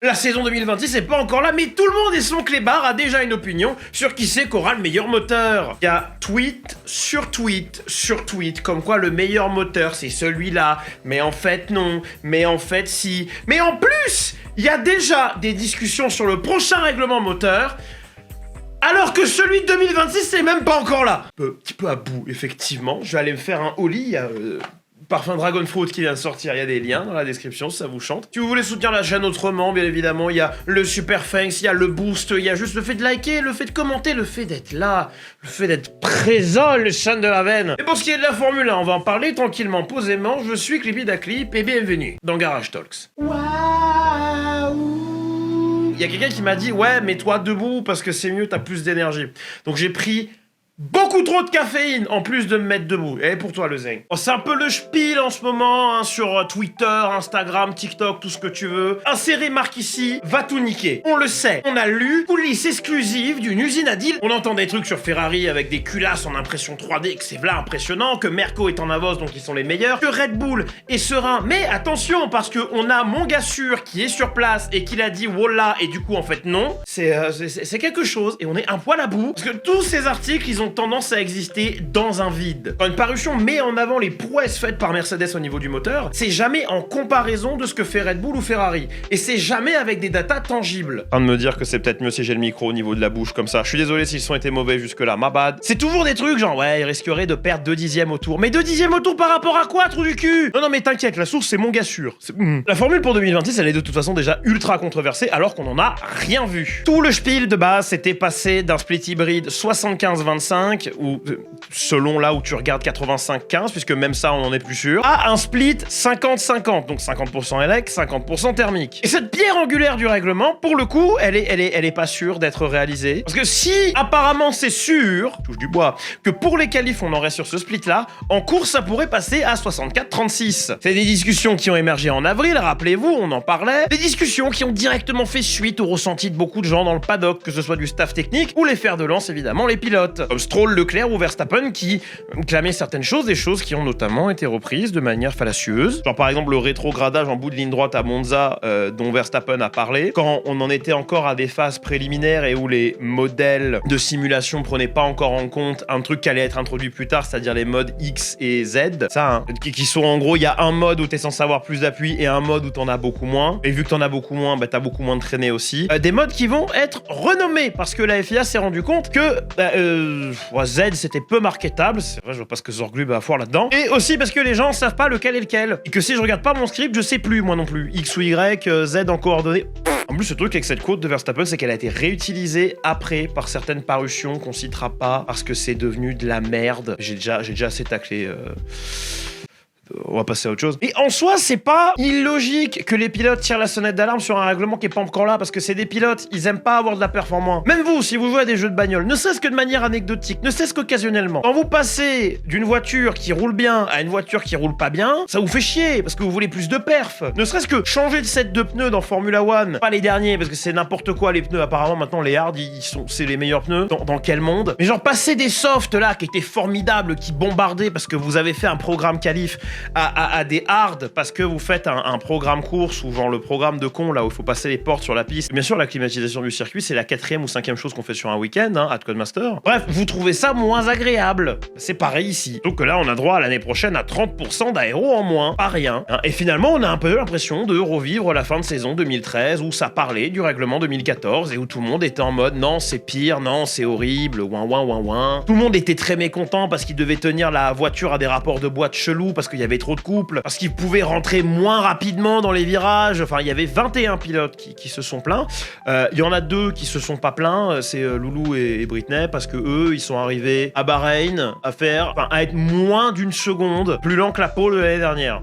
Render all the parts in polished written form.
La saison 2026 est pas encore là, mais tout le monde et son clébard a déjà une opinion sur qui c'est qu'aura le meilleur moteur. Il y a tweet sur tweet sur tweet, comme quoi le meilleur moteur c'est celui-là, mais en fait non, mais en fait si. Mais en plus, il y a déjà des discussions sur le prochain règlement moteur, alors que celui de 2026 c'est même pas encore là. Un petit peu à bout, effectivement. Je vais aller me faire un Oli, il y a... Parfum Dragon Fruit qui vient de sortir, il y a des liens dans la description si ça vous chante. Si vous voulez soutenir la chaîne autrement, bien évidemment, il y a le Super Thanks, il y a le boost, il y a juste le fait de liker, le fait de commenter, le fait d'être là, le fait d'être présent, le chaîne de la veine. Et pour ce qui est de la Formule 1, on va en parler tranquillement, posément. Je suis Clippy Clip et bienvenue dans Garage Talks. Waouh. Il y a quelqu'un qui m'a dit, ouais, mets-toi debout parce que c'est mieux, t'as plus d'énergie. Donc j'ai pris beaucoup trop de caféine en plus de me mettre debout. Et pour toi, le Zeng. Oh, c'est un peu le spiel en ce moment hein, sur Twitter, Instagram, TikTok, tout ce que tu veux. Insérer marque ici va tout niquer. On le sait. On a lu coulisses exclusives d'une usine à deal. On entend des trucs sur Ferrari avec des culasses en impression 3D, que c'est là impressionnant, que Merco est en avance donc ils sont les meilleurs, que Red Bull est serein. Mais attention parce que on a mon gars sûr qui est sur place et qui l'a dit voilà et du coup en fait non. C'est quelque chose et on est un poil à bout parce que tous ces articles ils ont tendance à exister dans un vide. Quand une parution met en avant les prouesses faites par Mercedes au niveau du moteur, c'est jamais en comparaison de ce que fait Red Bull ou Ferrari. Et c'est jamais avec des datas tangibles. En train de me dire que c'est peut-être mieux si j'ai le micro au niveau de la bouche comme ça. Je suis désolé si le son était mauvais jusque-là, ma bad. C'est toujours des trucs genre, ouais, il risquerait de perdre 2 dixièmes au tour. Mais 2 dixièmes au tour par rapport à quoi, trou du cul? Non, mais t'inquiète, la source c'est mon gars sûr. La formule pour 2026, elle est de toute façon déjà ultra controversée alors qu'on en a rien vu. Tout le spiel de base s'était passé d'un split hybride 75-25 ou selon là où tu regardes 85-15 puisque même ça on en est plus sûr, à un split 50-50 donc 50% élec, 50% thermique. Et cette pierre angulaire du règlement pour le coup elle est pas sûre d'être réalisée parce que si apparemment c'est sûr, touche du bois, que pour les qualifs on en reste sur ce split là, en course ça pourrait passer à 64-36. C'est des discussions qui ont émergé en avril, rappelez-vous on en parlait, des discussions qui ont directement fait suite au ressenti de beaucoup de gens dans le paddock, que ce soit du staff technique ou les fers de lance évidemment les pilotes, comme Stroll, Leclerc ou Verstappen qui clamaient certaines choses, des choses qui ont notamment été reprises de manière fallacieuse. Genre par exemple le rétrogradage en bout de ligne droite à Monza dont Verstappen a parlé, quand on en était encore à des phases préliminaires et où les modèles de simulation prenaient pas encore en compte un truc qui allait être introduit plus tard, c'est-à-dire les modes X et Z, ça, hein, qui sont en gros, il y a un mode où t'es censé avoir plus d'appui et un mode où t'en as beaucoup moins, et vu que t'en as beaucoup moins, bah t'as beaucoup moins de traînée aussi. Des modes qui vont être renommés, parce que la FIA s'est rendu compte que Z c'était peu marketable, c'est vrai je vois pas ce que Zorglub a à voir là-dedans, et aussi parce que les gens savent pas lequel est lequel, et que si je regarde pas mon script je sais plus moi non plus, X ou Y, Z en coordonnées. En plus, ce truc avec cette quote de Verstappen, c'est qu'elle a été réutilisée après par certaines parutions qu'on citera pas parce que c'est devenu de la merde. J'ai déjà assez taclé. On va passer à autre chose. Et en soi, c'est pas illogique que les pilotes tirent la sonnette d'alarme sur un règlement qui est pas encore là, parce que c'est des pilotes, ils aiment pas avoir de la performance. Même vous, si vous jouez à des jeux de bagnole, ne serait-ce que de manière anecdotique, ne serait-ce qu'occasionnellement, quand vous passez d'une voiture qui roule bien à une voiture qui roule pas bien, ça vous fait chier, parce que vous voulez plus de perf. Ne serait-ce que changer de set de pneus dans Formula One, pas les derniers, parce que c'est n'importe quoi les pneus, apparemment maintenant les hard, c'est les meilleurs pneus. Dans quel monde? Mais genre passer des softs là, qui étaient formidables, qui bombardaient, parce que vous avez fait un programme qualif, à des hard parce que vous faites un programme course ou genre le programme de con là où il faut passer les portes sur la piste. Bien sûr, la climatisation du circuit, c'est la 4e ou 5e chose qu'on fait sur un week-end, hein, à Codemaster. Bref, vous trouvez ça moins agréable. C'est pareil ici. Donc que là, on a droit à l'année prochaine à 30% d'aéro en moins. Pas rien. Hein. Et finalement, on a un peu l'impression de revivre la fin de saison 2013 où ça parlait du règlement 2014 et où tout le monde était en mode non, c'est pire, non, c'est horrible, ouin ouin ouin ouin. Tout le monde était très mécontent parce qu'il devait tenir la voiture à des rapports de boîte chelous parce qu'il y avait trop de couple, parce qu'ils pouvaient rentrer moins rapidement dans les virages. Enfin, il y avait 21 pilotes qui se sont plaints. Il y en a 2 qui se sont pas plaints, c'est Loulou et Britney, parce que eux, ils sont arrivés à Bahreïn à être moins d'une seconde plus lent que la pole de l'année dernière.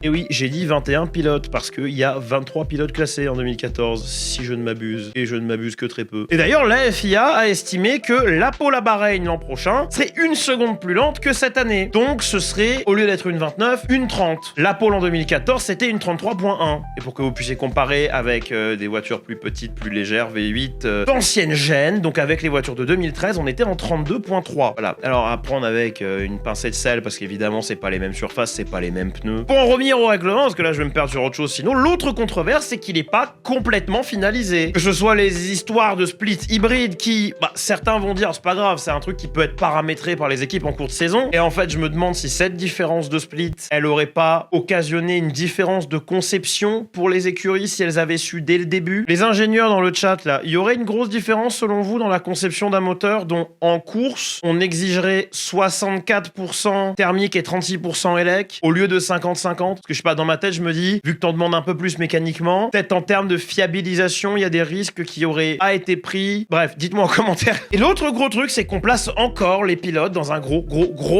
Et oui, j'ai dit 21 pilotes parce qu'il y a 23 pilotes classés en 2014, si je ne m'abuse. Et je ne m'abuse que très peu. Et d'ailleurs, la FIA a estimé que la pole à Bahreïn l'an prochain serait 1 seconde plus lente que cette année. Donc ce serait, au lieu d'être une 29, une 30. La pole en 2014, c'était une 33.1. Et pour que vous puissiez comparer avec des voitures plus petites, plus légères, V8, d'ancienne gêne, donc avec les voitures de 2013, on était en 32.3. Voilà. Alors à prendre avec une pincée de sel, parce qu'évidemment, c'est pas les mêmes surfaces, c'est pas les mêmes pneus. Pour en revenir revenir au règlement, parce que là je vais me perdre sur autre chose sinon, l'autre controverse c'est qu'il est pas complètement finalisé. Que ce soit les histoires de split hybride qui, certains vont dire c'est pas grave, c'est un truc qui peut être paramétré par les équipes en cours de saison, et en fait je me demande si cette différence de split, elle aurait pas occasionné une différence de conception pour les écuries si elles avaient su dès le début. Les ingénieurs dans le chat là, il y aurait une grosse différence selon vous dans la conception d'un moteur dont en course on exigerait 64% thermique et 36% élec au lieu de 50-50? Parce que je sais pas, dans ma tête je me dis, vu que t'en demandes un peu plus mécaniquement, peut-être en termes de fiabilisation il y a des risques qui auraient pas été pris. Bref, dites-moi en commentaire. Et l'autre gros truc c'est qu'on place encore les pilotes dans un gros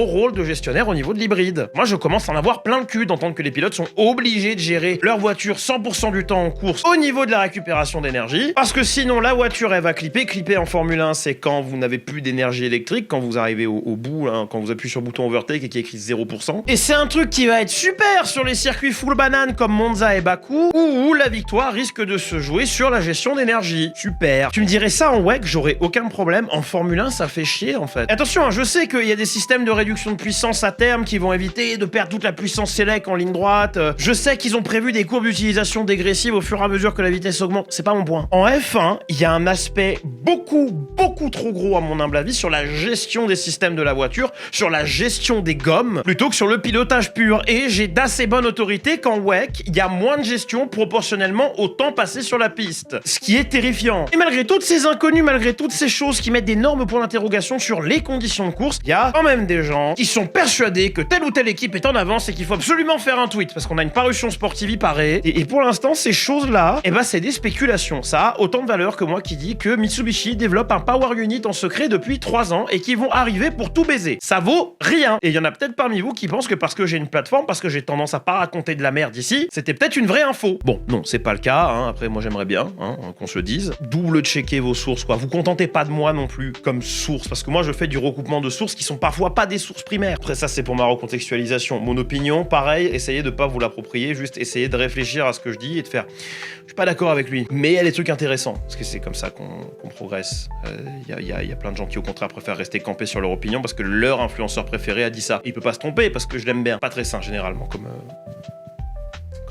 rôle de gestionnaire au niveau de l'hybride. Moi je commence à en avoir plein le cul d'entendre que les pilotes sont obligés de gérer leur voiture 100% du temps en course au niveau de la récupération d'énergie, parce que sinon la voiture elle va clipper. Clipper en Formule 1 c'est quand vous n'avez plus d'énergie électrique, quand vous arrivez au bout, hein, quand vous appuyez sur le bouton overtake et qu'il y a écrit 0%. Et c'est un truc qui va être super sur les circuits full banane comme Monza et Bakou, où la victoire risque de se jouer sur la gestion d'énergie. Super. Tu me dirais ça en WEC, j'aurais aucun problème. En Formule 1 ça fait chier en fait. Attention, hein, je sais qu'il y a des systèmes de réduction de puissance à terme qui vont éviter de perdre toute la puissance sélect en ligne droite. Je sais qu'ils ont prévu des courbes d'utilisation dégressives au fur et à mesure que la vitesse augmente. C'est pas mon point. En F1, il y a un aspect beaucoup trop gros à mon humble avis sur la gestion des systèmes de la voiture, sur la gestion des gommes, plutôt que sur le pilotage pur. Et j'ai d'assez bonne autorité qu'en WEC, il y a moins de gestion proportionnellement au temps passé sur la piste. Ce qui est terrifiant. Et malgré toutes ces inconnus, malgré toutes ces choses qui mettent d'énormes points d'interrogation sur les conditions de course, il y a quand même des gens qui sont persuadés que telle ou telle équipe est en avance et qu'il faut absolument faire un tweet parce qu'on a une parution sportive y paraît. Et pour l'instant, ces choses-là, c'est des spéculations. Ça a autant de valeur que moi qui dis que Mitsubishi développe un power unit en secret depuis 3 ans et qui vont arriver pour tout baiser. Ça vaut rien. Et il y en a peut-être parmi vous qui pensent que parce que j'ai une plateforme, parce que j'ai tendance à pas raconter de la merde ici, c'était peut-être une vraie info. Bon, non, c'est pas le cas. Hein. Après, moi j'aimerais bien qu'on se le dise. Double-checker vos sources, quoi. Vous contentez pas de moi non plus comme source, parce que moi je fais du recoupement de sources qui sont parfois pas des sources primaires. Après ça, c'est pour ma recontextualisation. Mon opinion, pareil, essayez de pas vous l'approprier, juste essayez de réfléchir à ce que je dis et de faire. Je suis pas d'accord avec lui, mais il y a des trucs intéressants, parce que c'est comme ça qu'on progresse. Il y a plein de gens qui au contraire préfèrent rester campés sur leur opinion parce que leur influenceur préféré a dit ça. Et il peut pas se tromper parce que je l'aime bien. Pas très sain généralement comme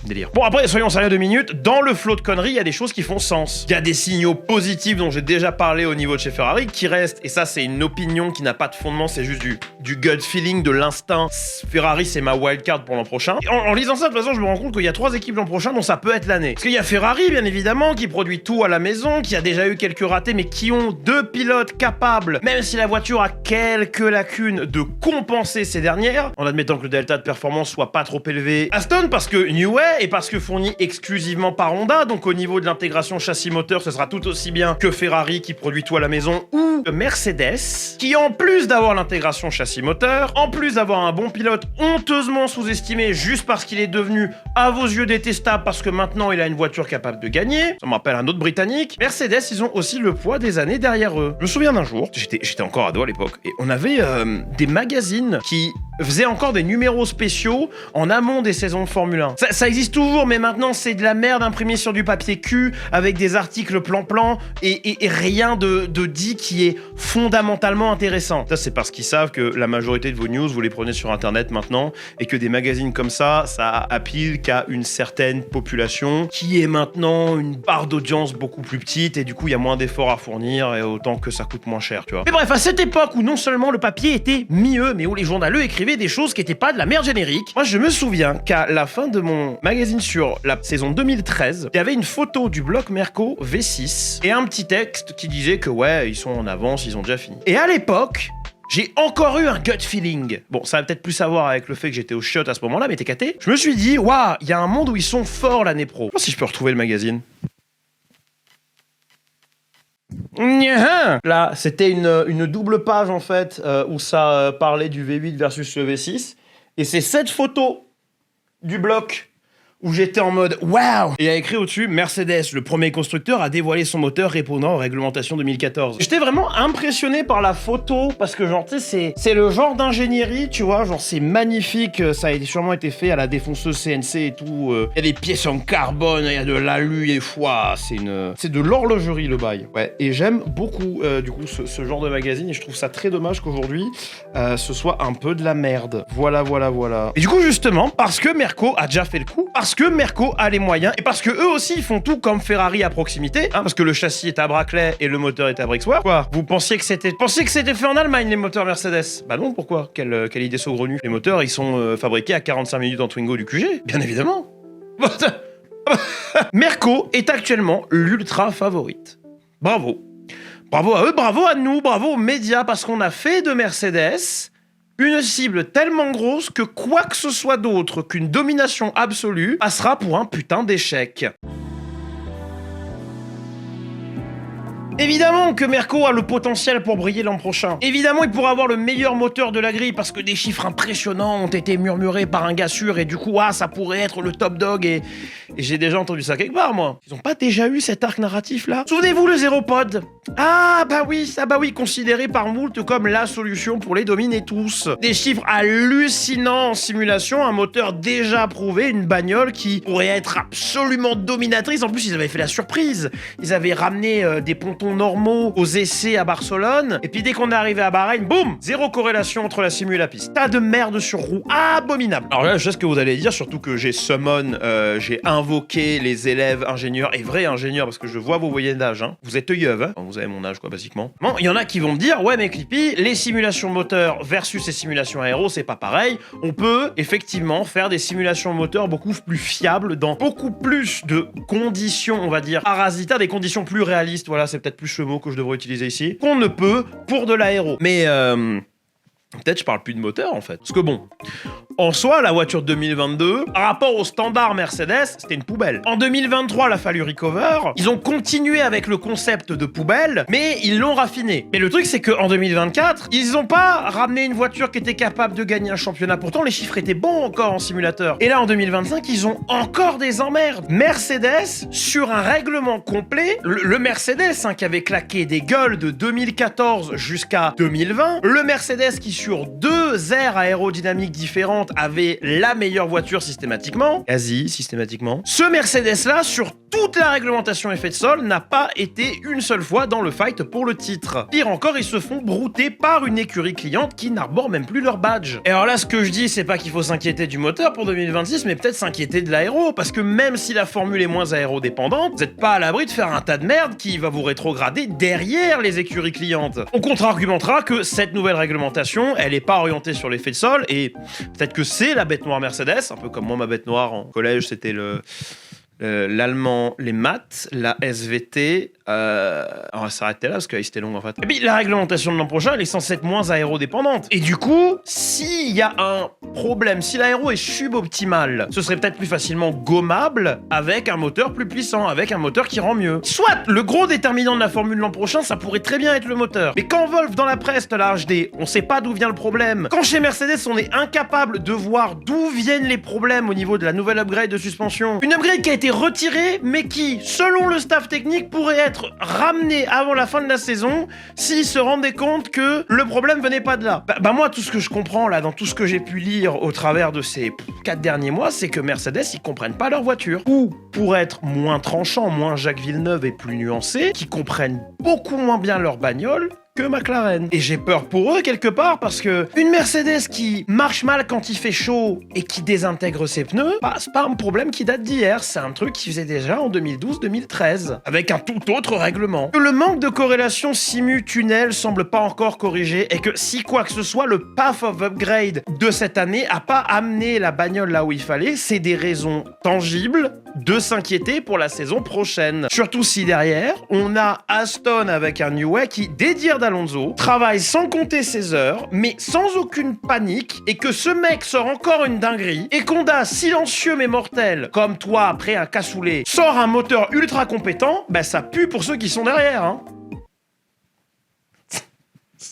délire. Bon après, soyons sérieux 2 minutes, dans le flot de conneries, il y a des choses qui font sens. Il y a des signaux positifs dont j'ai déjà parlé au niveau de chez Ferrari qui restent, et ça c'est une opinion qui n'a pas de fondement, c'est juste du gut feeling, de l'instinct. Ferrari c'est ma wildcard pour l'an prochain. Et en lisant ça, de toute façon, je me rends compte qu'il y a 3 équipes l'an prochain dont ça peut être l'année. Parce qu'il y a Ferrari, bien évidemment, qui produit tout à la maison, qui a déjà eu quelques ratés, mais qui ont 2 pilotes capables, même si la voiture a quelques lacunes, de compenser ces dernières, en admettant que le delta de performance soit pas trop élevé. Aston, parce que New Way, et parce que fourni exclusivement par Honda, donc au niveau de l'intégration châssis-moteur, ce sera tout aussi bien que Ferrari qui produit tout à la maison, ou Mercedes, qui en plus d'avoir l'intégration châssis-moteur, en plus d'avoir un bon pilote honteusement sous-estimé juste parce qu'il est devenu à vos yeux détestable parce que maintenant il a une voiture capable de gagner, ça me rappelle un autre Britannique, Mercedes, ils ont aussi le poids des années derrière eux. Je me souviens d'un jour, j'étais encore ado à l'époque, et on avait des magazines qui faisaient encore des numéros spéciaux en amont des saisons de Formule 1. Ça existe toujours, mais maintenant c'est de la merde imprimée sur du papier cul avec des articles plan-plan et rien de dit qui est fondamentalement intéressant. Ça c'est parce qu'ils savent que la majorité de vos news vous les prenez sur internet maintenant et que des magazines comme ça appeal qu'à une certaine population qui est maintenant une part d'audience beaucoup plus petite et du coup il y a moins d'efforts à fournir et autant que ça coûte moins cher, tu vois. Mais bref, à cette époque où non seulement le papier était mieux, mais où les journaleux écrivaient des choses qui étaient pas de la merde générique, moi je me souviens qu'à la fin de mon magazine sur la saison 2013, il y avait une photo du bloc Merco V6 et un petit texte qui disait que ouais, ils sont en avance, ils ont déjà fini. Et à l'époque, j'ai encore eu un gut feeling. Bon, ça va peut-être plus savoir avec le fait que j'étais au chiottes à ce moment-là, mais t'es caté. Je me suis dit, waouh, il y a un monde où ils sont forts l'année pro. Je sais pas si je peux retrouver le magazine. Là, c'était une double page en fait où ça parlait du V8 versus le V6. Et c'est cette photo du bloc où j'étais en mode waouh. Et il y a écrit au-dessus Mercedes, le premier constructeur, a dévoilé son moteur répondant aux réglementations 2014. J'étais vraiment impressionné par la photo parce que genre tu sais c'est le genre d'ingénierie, tu vois, genre c'est magnifique, ça a sûrement été fait à la défonceuse CNC et tout. Il y a des pièces en carbone, il y a de l'alu et foi, c'est de l'horlogerie le bail. Ouais, et j'aime beaucoup du coup ce genre de magazine et je trouve ça très dommage qu'aujourd'hui ce soit un peu de la merde. Voilà. Et du coup justement parce que Merco a déjà fait le coup, parce que Merco a les moyens et parce que eux aussi ils font tout comme Ferrari à proximité, hein, parce que le châssis est à Brackley et le moteur est à Brixworth. Quoi, vous pensiez que c'était fait en Allemagne les moteurs Mercedes? Bah non, pourquoi? Quelle idée saugrenue. Les moteurs ils sont fabriqués à 45 minutes en Twingo du QG, bien évidemment. Merco est actuellement l'ultra favorite. Bravo à eux, bravo à nous, bravo aux médias parce qu'on a fait de Mercedes une cible tellement grosse que quoi que ce soit d'autre qu'une domination absolue passera pour un putain d'échec. Évidemment que Merco a le potentiel pour briller l'an prochain. Évidemment, il pourra avoir le meilleur moteur de la grille parce que des chiffres impressionnants ont été murmurés par un gars sûr et du coup, ça pourrait être le top dog et j'ai déjà entendu ça quelque part, moi. Ils ont pas déjà eu cet arc narratif-là? Souvenez-vous le Zero Pod. Ah bah oui, considéré par moult comme la solution pour les dominer tous. Des chiffres hallucinants en simulation, un moteur déjà prouvé, une bagnole qui pourrait être absolument dominatrice. En plus, ils avaient fait la surprise. Ils avaient ramené des pontons normaux aux essais à Barcelone. Et puis dès qu'on est arrivé à Bahreïn, boum, zéro corrélation entre la simu et la piste. Tas de merde sur roue, abominable. Alors là, je sais ce que vous allez dire, surtout que j'ai j'ai invoqué les élèves ingénieurs et vrais ingénieurs parce que je vois vos moyennes d'âge. Hein. Vous êtes yeuves, hein. Vous avez mon âge, quoi, basiquement. Bon, il y en a qui vont me dire, ouais, mais Clippy, les simulations moteur versus les simulations aéro, c'est pas pareil. On peut effectivement faire des simulations moteur beaucoup plus fiables dans beaucoup plus de conditions, on va dire, parasitaires, des conditions plus réalistes. Voilà, c'est peut-être plus le mot que je devrais utiliser ici, qu'on ne peut pour de l'aéro. Mais peut-être je parle plus de moteur en fait. Parce que bon, en soi, la voiture 2022, par rapport au standard Mercedes, c'était une poubelle. En 2023, il a fallu recover. Ils ont continué avec le concept de poubelle, mais ils l'ont raffiné. Mais le truc, c'est qu'en 2024, ils ont pas ramené une voiture qui était capable de gagner un championnat. Pourtant, les chiffres étaient bons encore en simulateur. Et là, en 2025, ils ont encore des emmerdes. Mercedes, sur un règlement complet, le Mercedes hein, qui avait claqué des gueules de 2014 jusqu'à 2020, le Mercedes qui sur 2 aires aérodynamiques différentes avait la meilleure voiture systématiquement, quasi systématiquement. Ce Mercedes-là, sur toute la réglementation effet de sol, n'a pas été une seule fois dans le fight pour le titre. Pire encore, ils se font brouter par une écurie cliente qui n'arbore même plus leur badge. Et alors là, ce que je dis, c'est pas qu'il faut s'inquiéter du moteur pour 2026, mais peut-être s'inquiéter de l'aéro, parce que même si la formule est moins aérodépendante, vous n'êtes pas à l'abri de faire un tas de merde qui va vous rétrograder derrière les écuries clientes. On contre-argumentera que cette nouvelle réglementation, elle est pas orientée sur l'effet de sol, et peut-être que c'est la bête noire Mercedes, un peu comme moi ma bête noire en collège, c'était l'allemand, les maths, la SVT. On va s'arrêter là parce que c'était long en fait. Et puis la réglementation de l'an prochain, elle est censée être moins aérodépendante. Et du coup, s'il y a un problème, si l'aéro est suboptimal, ce serait peut-être plus facilement gommable avec un moteur plus puissant, avec un moteur qui rend mieux. Soit le gros déterminant de la formule l'an prochain, ça pourrait très bien être le moteur. Mais quand Wolf dans la presse, la HD, on sait pas d'où vient le problème. Quand chez Mercedes, on est incapable de voir d'où viennent les problèmes au niveau de la nouvelle upgrade de suspension. Une upgrade qui a été retirée, mais qui, selon le staff technique, pourrait être ramenée avant la fin de la saison s'ils se rendaient compte que le problème venait pas de là. Bah moi, tout ce que je comprends là, dans tout ce que j'ai pu lire au travers de ces 4 derniers mois, c'est que Mercedes, ils comprennent pas leur voiture. Ou, pour être moins tranchant, moins Jacques Villeneuve et plus nuancé, qu'ils comprennent beaucoup moins bien leur bagnole que McLaren. Et j'ai peur pour eux quelque part parce que une Mercedes qui marche mal quand il fait chaud et qui désintègre ses pneus, bah, c'est pas un problème qui date d'hier, c'est un truc qui faisait déjà en 2012-2013 avec un tout autre règlement. Que le manque de corrélation simu-tunnel semble pas encore corrigé et que si quoi que ce soit, le path of upgrade de cette année a pas amené la bagnole là où il fallait, c'est des raisons tangibles de s'inquiéter pour la saison prochaine. Surtout si derrière, on a Aston avec un Newey qui, dès dire d'Alonso, travaille sans compter ses heures, mais sans aucune panique, et que ce mec sort encore une dinguerie, et qu'Honda, silencieux mais mortel, comme toi après un cassoulet, sort un moteur ultra compétent, bah ça pue pour ceux qui sont derrière, hein.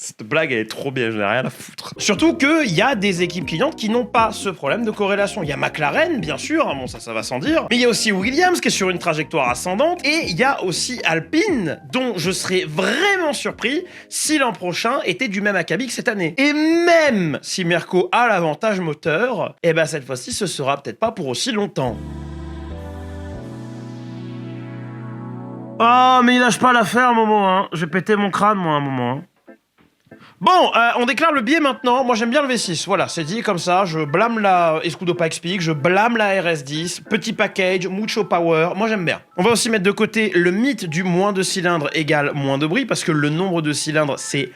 Cette blague, elle est trop bien, je n'ai rien à foutre. Surtout qu'il y a des équipes clientes qui n'ont pas ce problème de corrélation. Il y a McLaren, bien sûr, hein, bon ça va sans dire, mais il y a aussi Williams qui est sur une trajectoire ascendante, et il y a aussi Alpine, dont je serais vraiment surpris si l'an prochain était du même acabit que cette année. Et même si Mirko a l'avantage moteur, et ben cette fois-ci, ce sera peut-être pas pour aussi longtemps. Oh, mais il lâche pas l'affaire, Momo, hein. Je vais péter mon crâne, moi, un moment. Hein. Bon, on déclare le biais maintenant. Moi, j'aime bien le V6. Voilà, c'est dit comme ça. Je blâme la Escudo Pikes Peak, je blâme la RS10. Petit package, mucho power. Moi, j'aime bien. On va aussi mettre de côté le mythe du moins de cylindres égale moins de bruit, parce que le nombre de cylindres, c'est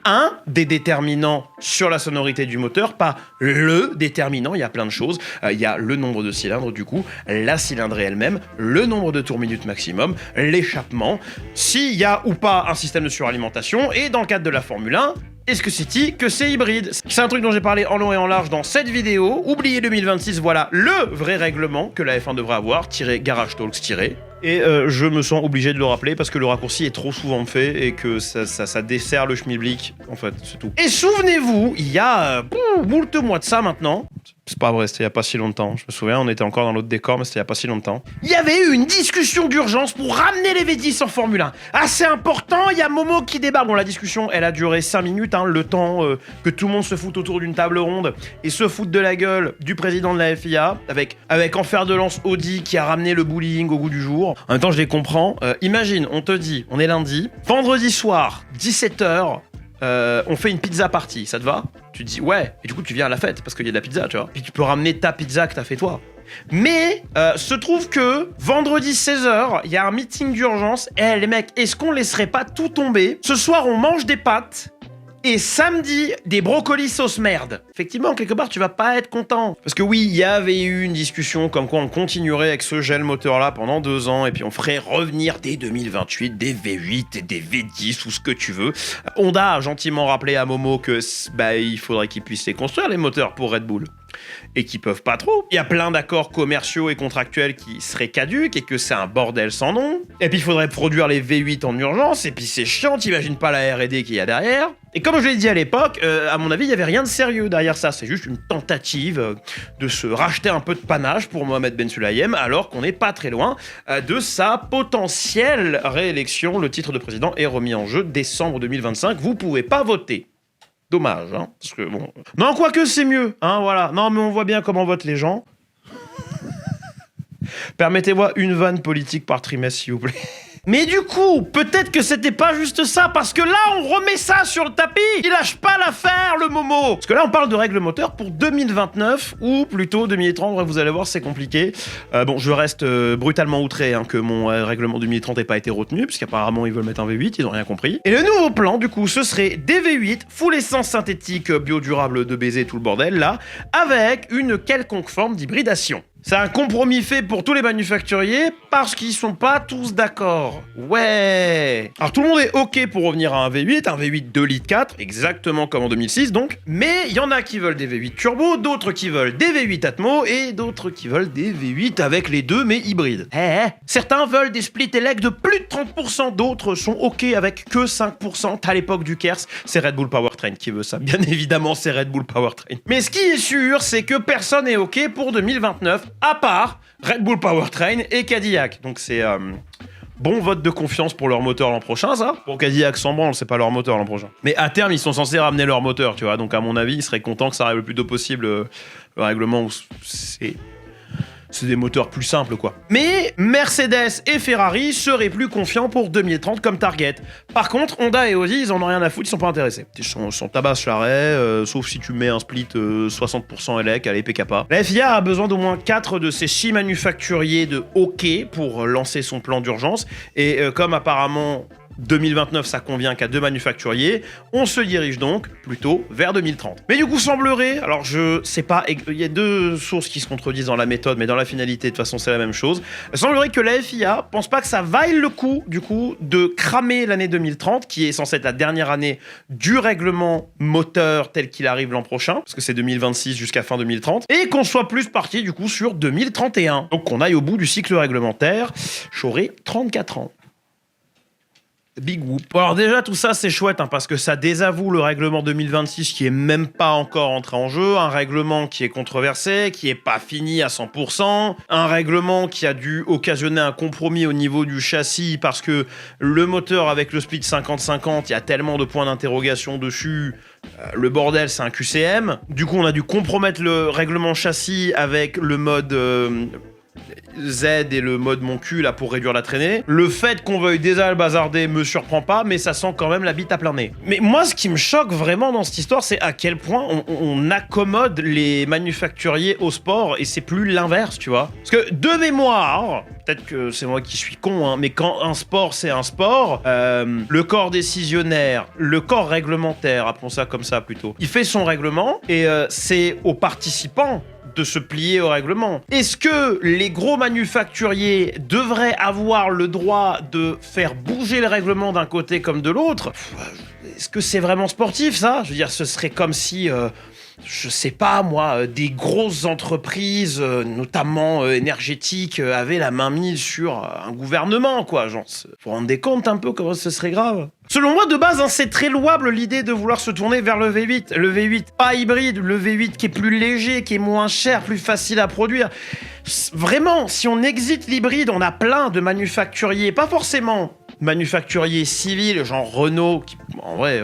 un des déterminants sur la sonorité du moteur, pas le déterminant. Il y a plein de choses. Il y a le nombre de cylindres, du coup, la cylindrée elle-même, le nombre de tours minutes maximum, l'échappement, s'il y a ou pas un système de suralimentation, et dans le cadre de la Formule 1, est-ce que c'est dit que c'est hybride? C'est un truc dont j'ai parlé en long et en large dans cette vidéo. Oubliez 2026, voilà le vrai règlement que la F1 devrait avoir, Garage Talks, Et je me sens obligé de le rappeler parce que le raccourci est trop souvent fait et que ça dessert le schmilblick, en fait, c'est tout. Et souvenez-vous, il y a moult mois de ça maintenant, c'est pas vrai, c'était il y a pas si longtemps, je me souviens, on était encore dans l'autre décor, mais c'était il y a pas si longtemps. Il y avait eu une discussion d'urgence pour ramener les V10 en Formule 1. Assez important, il y a Momo qui débarque. Bon, la discussion, elle a duré 5 minutes, hein, le temps que tout le monde se foute autour d'une table ronde et se foute de la gueule du président de la FIA, avec en fer de lance Audi qui a ramené le bullying au goût du jour. En même temps, je les comprends. Imagine, on te dit, on est lundi, vendredi soir, 17h, on fait une pizza party, ça te va? Tu te dis ouais, et du coup tu viens à la fête parce qu'il y a de la pizza, tu vois. Puis tu peux ramener ta pizza que t'as fait toi. Mais se trouve que vendredi 16h, il y a un meeting d'urgence. Eh les mecs, est-ce qu'on laisserait pas tout tomber? Ce soir on mange des pâtes. Et samedi, des brocolis sauce merde. Effectivement, quelque part, tu vas pas être content. Parce que oui, il y avait eu une discussion comme quoi on continuerait avec ce gel moteur-là pendant 2 ans, et puis on ferait revenir dès 2028 des V8 et des V10 ou ce que tu veux. Honda a gentiment rappelé à Momo que il faudrait qu'ils puissent les construire, les moteurs, pour Red Bull. Et qui peuvent pas trop. Il y a plein d'accords commerciaux et contractuels qui seraient caduques et que c'est un bordel sans nom. Et puis il faudrait produire les V8 en urgence, et puis c'est chiant, t'imagines pas la R&D qu'il y a derrière. Et comme je l'ai dit à l'époque, à mon avis, il y avait rien de sérieux derrière ça. C'est juste une tentative de se racheter un peu de panache pour Mohamed Ben Sulayem, alors qu'on n'est pas très loin de sa potentielle réélection. Le titre de président est remis en jeu décembre 2025. Vous pouvez pas voter. Dommage, hein, parce que bon... Non, quoique c'est mieux, hein, voilà. Non, mais on voit bien comment votent les gens. Permettez-moi une vanne politique par trimestre, s'il vous plaît. Mais du coup, peut-être que c'était pas juste ça, parce que là, on remet ça sur le tapis. Il lâche pas l'affaire, le Momo. Parce que là, on parle de règles moteur pour 2029, ou plutôt 2030. Bref, vous allez voir, c'est compliqué. Bon, je reste brutalement outré que mon règlement 2030 n'ait pas été retenu, puisqu'apparemment, ils veulent mettre un V8, ils ont rien compris. Et le nouveau plan, du coup, ce serait des V8, full essence synthétique, biodurable de baiser, tout le bordel, là, avec une quelconque forme d'hybridation. C'est un compromis fait pour tous les manufacturiers parce qu'ils sont pas tous d'accord. Ouais. Alors tout le monde est ok pour revenir à un V8 2 litres 4, exactement comme en 2006 donc. Mais il y en a qui veulent des V8 turbo, d'autres qui veulent des V8 Atmo et d'autres qui veulent des V8 avec les deux mais hybrides. Certains veulent des split elec de plus de 30%, d'autres sont ok avec que 5%. À l'époque du Kers, c'est Red Bull Powertrain qui veut ça. Bien évidemment, c'est Red Bull Powertrain. Mais ce qui est sûr, c'est que personne est ok pour 2029. À part Red Bull Powertrain et Cadillac. Donc c'est bon vote de confiance pour leur moteur l'an prochain, ça. Pour Cadillac, sans branle, c'est pas leur moteur l'an prochain. Mais à terme, ils sont censés ramener leur moteur, tu vois. Donc à mon avis, ils seraient contents que ça arrive le plus tôt possible, le règlement où c'est des moteurs plus simples, quoi. Mais Mercedes et Ferrari seraient plus confiants pour 2030 comme target. Par contre, Honda et Audi, ils en ont rien à foutre, ils sont pas intéressés. Ils sont tabasse l'arrêt, sauf si tu mets un split 60% élec à l'EPKPA. La FIA a besoin d'au moins 4 de ces 6 manufacturiers de OK pour lancer son plan d'urgence. Et comme apparemment 2029, ça convient qu'à 2 manufacturiers, on se dirige donc plutôt vers 2030. Mais du coup, semblerait, alors je sais pas, il y a 2 sources qui se contredisent dans la méthode, mais dans la finalité, de toute façon, c'est la même chose. Semblerait que la FIA pense pas que ça vaille le coup, du coup, de cramer l'année 2030, qui est censée être la dernière année du règlement moteur tel qu'il arrive l'an prochain, parce que c'est 2026 jusqu'à fin 2030, et qu'on soit plus parti, du coup, sur 2031. Donc qu'on aille au bout du cycle réglementaire. J'aurai 34 ans. Big whoop. Bon, alors déjà, tout ça, c'est chouette, hein, parce que ça désavoue le règlement 2026 qui est même pas encore entré en jeu, un règlement qui est controversé, qui est pas fini à 100%, un règlement qui a dû occasionner un compromis au niveau du châssis parce que le moteur avec le split 50-50, il y a tellement de points d'interrogation dessus, le bordel, c'est un QCM. Du coup, on a dû compromettre le règlement châssis avec le mode... Z et le mode mon cul là pour réduire la traînée. Le fait qu'on veuille déjà le bazarder me surprend pas, mais ça sent quand même la bite à plein nez. Mais moi, ce qui me choque vraiment dans cette histoire, c'est à quel point on accommode les manufacturiers au sport et c'est plus l'inverse, tu vois. Parce que de mémoire, peut-être que c'est moi qui suis con, hein, mais quand un sport c'est un sport, le corps décisionnaire, le corps réglementaire, appelons ça comme ça plutôt, il fait son règlement et c'est aux participants de se plier au règlement. Est-ce que les gros manufacturiers devraient avoir le droit de faire bouger le règlement d'un côté comme de l'autre? Est-ce que c'est vraiment sportif, ça? Je veux dire, ce serait comme si... je sais pas moi, des grosses entreprises, notamment énergétiques, avaient la main mise sur un gouvernement, quoi. Genre, vous vous rendez compte un peu comment ce serait grave? Selon moi, de base, hein, c'est très louable l'idée de vouloir se tourner vers le V8. Le V8 pas hybride, le V8 qui est plus léger, qui est moins cher, plus facile à produire. Vraiment, si on exite l'hybride, on a plein de manufacturiers, pas forcément manufacturiers civils, genre Renault, qui, en vrai,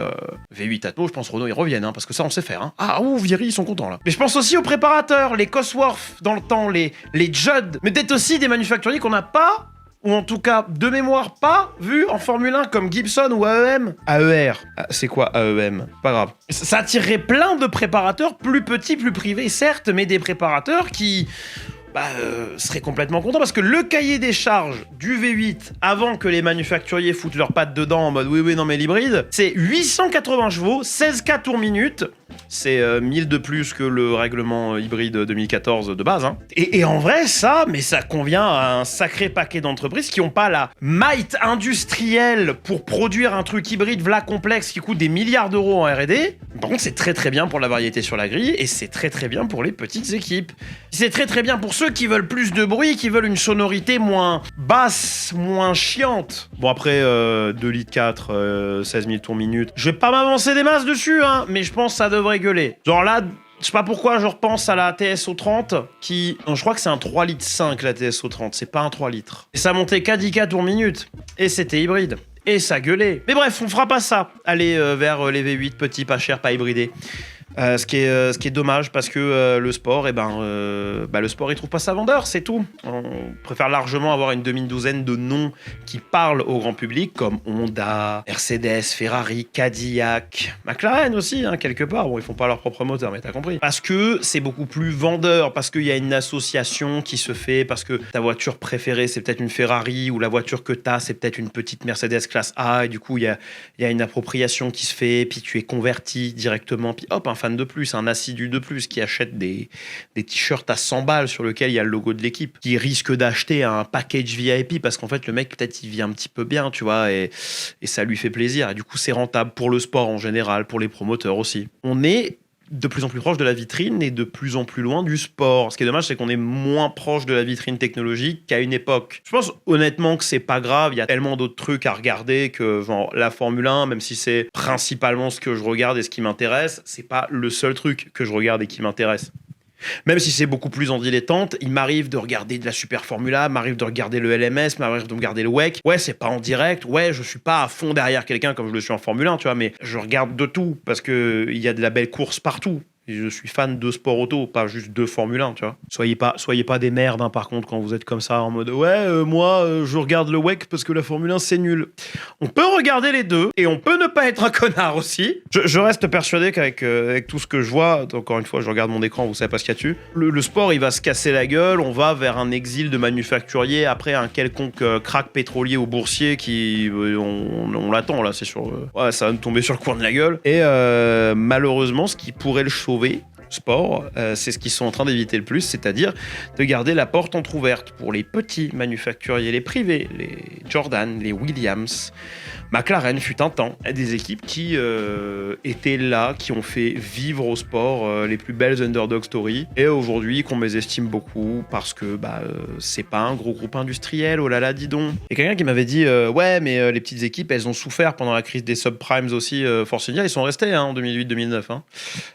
V8 Atmo, je pense Renault, ils reviennent, hein, parce que ça, on sait faire. Hein. Ah, ouh, Viry, ils sont contents, là. Mais je pense aussi aux préparateurs, les Cosworth dans le temps, les Judd, mais peut-être aussi des manufacturiers qu'on n'a pas, ou en tout cas, de mémoire, pas vus en Formule 1, comme Gibson ou AEM. AER. C'est quoi AEM? Pas grave. Ça attirerait plein de préparateurs plus petits, plus privés, certes, mais des préparateurs qui... serait complètement content parce que le cahier des charges du V8 avant que les manufacturiers foutent leurs pattes dedans en mode oui non mais l'hybride, c'est 880 chevaux, 16K tours minute. C'est 1000 de plus que le règlement hybride 2014 de base. Hein. Et en vrai, ça convient à un sacré paquet d'entreprises qui n'ont pas la might industrielle pour produire un truc hybride v'là complexe qui coûte des milliards d'euros en R&D. Par contre, c'est très très bien pour la variété sur la grille et c'est très très bien pour les petites équipes. C'est très très bien pour ceux qui veulent plus de bruit, qui veulent une sonorité moins basse, moins chiante. Bon après, 2 litres 4, 16 000 tours minute. Je vais pas m'avancer des masses dessus, hein, mais je pense que ça devrait gueuler. Genre là, je sais pas pourquoi je repense à la TSO 30 qui... Non, je crois que c'est un 3 litres 5 la TSO 30, c'est pas un 3 litres. Et ça montait qu'à 10K tours minute. Et c'était hybride. Et ça gueulait. Mais bref, on fera pas ça. Aller vers les V8 petits, pas chers, pas hybridés. Ce qui est dommage parce que le sport, le sport il trouve pas sa vendeur, c'est tout. On préfère largement avoir une demi-douzaine de noms qui parlent au grand public comme Honda, Mercedes, Ferrari, Cadillac, McLaren aussi, hein, quelque part. Bon, ils font pas leur propre moteur, mais t'as compris. Parce que c'est beaucoup plus vendeur, parce qu'il y a une association qui se fait, parce que ta voiture préférée c'est peut-être une Ferrari ou la voiture que t'as c'est peut-être une petite Mercedes classe A et du coup il y a une appropriation qui se fait, puis tu es converti directement, puis hop, un fan de plus, un assidu de plus qui achète des t-shirts à 100 balles sur lequel il y a le logo de l'équipe, qui risque d'acheter un package VIP parce qu'en fait le mec peut-être il vit un petit peu bien, tu vois, et ça lui fait plaisir et du coup c'est rentable pour le sport en général, pour les promoteurs aussi. On est de plus en plus proche de la vitrine et de plus en plus loin du sport. Ce qui est dommage, c'est qu'on est moins proche de la vitrine technologique qu'à une époque. Je pense honnêtement que c'est pas grave, il y a tellement d'autres trucs à regarder que genre la Formule 1, même si c'est principalement ce que je regarde et ce qui m'intéresse, c'est pas le seul truc que je regarde et qui m'intéresse. Même si c'est beaucoup plus en dilettante, il m'arrive de regarder de la Super Formula, m'arrive de regarder le LMS, m'arrive de regarder le WEC. Ouais, c'est pas en direct, ouais, je suis pas à fond derrière quelqu'un comme je le suis en Formule 1, tu vois, mais je regarde de tout, parce que il y a de la belle course partout. Et je suis fan de sport auto, pas juste de Formule 1, tu vois. Soyez pas des merdes, hein, par contre, quand vous êtes comme ça, en mode « Ouais, moi, je regarde le WEC parce que la Formule 1, c'est nul. » On peut regarder les deux, et on peut ne pas être un connard aussi. Je reste persuadé qu'avec avec tout ce que je vois, encore une fois, je regarde mon écran, vous savez pas ce qu'il y a dessus, le sport, il va se casser la gueule, on va vers un exil de manufacturier, après un quelconque crack pétrolier ou boursier qui... on l'attend, là, c'est sûr. Ouais, ça va nous tomber sur le coin de la gueule. Et malheureusement, ce qui pourrait le sauver, sport, c'est ce qu'ils sont en train d'éviter le plus, c'est-à-dire de garder la porte entrouverte pour les petits manufacturiers, les privés, les Jordan, les Williams. McLaren fut un temps des équipes qui étaient là, qui ont fait vivre au sport les plus belles underdog stories, et aujourd'hui qu'on mésestime beaucoup parce que c'est pas un gros groupe industriel, oh là là, dis donc. Et quelqu'un qui m'avait dit ouais mais les petites équipes elles ont souffert pendant la crise des subprimes aussi. Force India ils sont restés en 2008-2009.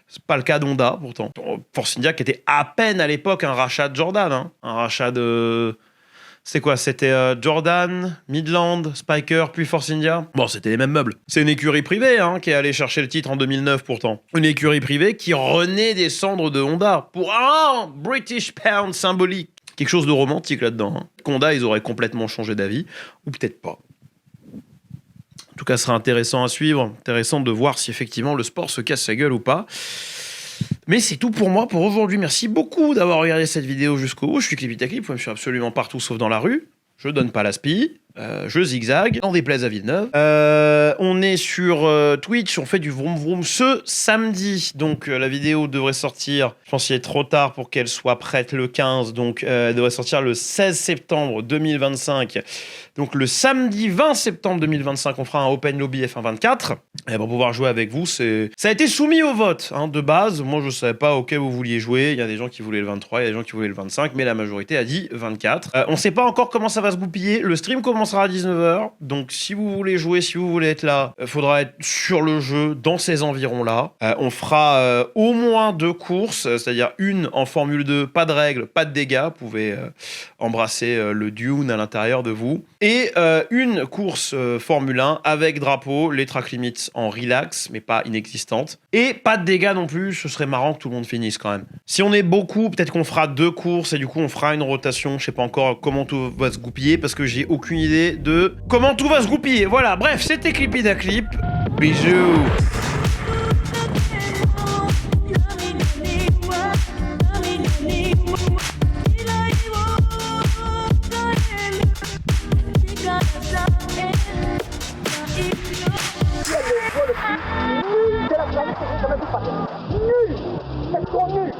C'est pas le cas d'Honda pourtant. Force India qui était à peine à l'époque un rachat de Jordan, un rachat de... C'est quoi? C'était Jordan, Midland, Spiker, puis Force India. Bon, c'était les mêmes meubles. C'est une écurie privée qui est allée chercher le titre en 2009 pourtant. Une écurie privée qui renaît des cendres de Honda pour un British Pound symbolique. Quelque chose de romantique là-dedans. Honda, ils auraient complètement changé d'avis, ou peut-être pas. En tout cas, ce sera intéressant à suivre, intéressant de voir si effectivement le sport se casse sa gueule ou pas. Mais c'est tout pour moi pour aujourd'hui. Merci beaucoup d'avoir regardé cette vidéo jusqu'au bout. Je suis Clipitaclip, je suis absolument partout sauf dans la rue. Je donne pas l'aspi, je zigzag, en déplaise à Villeneuve. On est sur Twitch, on fait du vroom vroom ce samedi. Donc la vidéo devrait sortir, je pense qu'il est trop tard pour qu'elle soit prête le 15. Donc elle devrait sortir le 16 septembre 2025. Donc le samedi 20 septembre 2025, on fera un Open Lobby F1 24. Et pour pouvoir jouer avec vous, ça a été soumis au vote de base. Moi, je ne savais pas auquel vous vouliez jouer. Il y a des gens qui voulaient le 23, il y a des gens qui voulaient le 25, mais la majorité a dit 24. On ne sait pas encore comment ça va se goupiller. Le stream commencera à 19h. Donc si vous voulez jouer, si vous voulez être là, il faudra être sur le jeu, dans ces environs-là. On fera au moins 2 courses, c'est-à-dire une en Formule 2, pas de règles, pas de dégâts. Vous pouvez embrasser le Dune à l'intérieur de vous. Et une course Formule 1 avec drapeau, les track limits en relax, mais pas inexistantes. Et pas de dégâts non plus, ce serait marrant que tout le monde finisse quand même. Si on est beaucoup, peut-être qu'on fera 2 courses et du coup on fera une rotation. Je sais pas encore comment tout va se goupiller parce que j'ai aucune idée de comment tout va se goupiller. Voilà, bref, c'était Clipitaclip. Bisous. Nul! Elles sont nulles!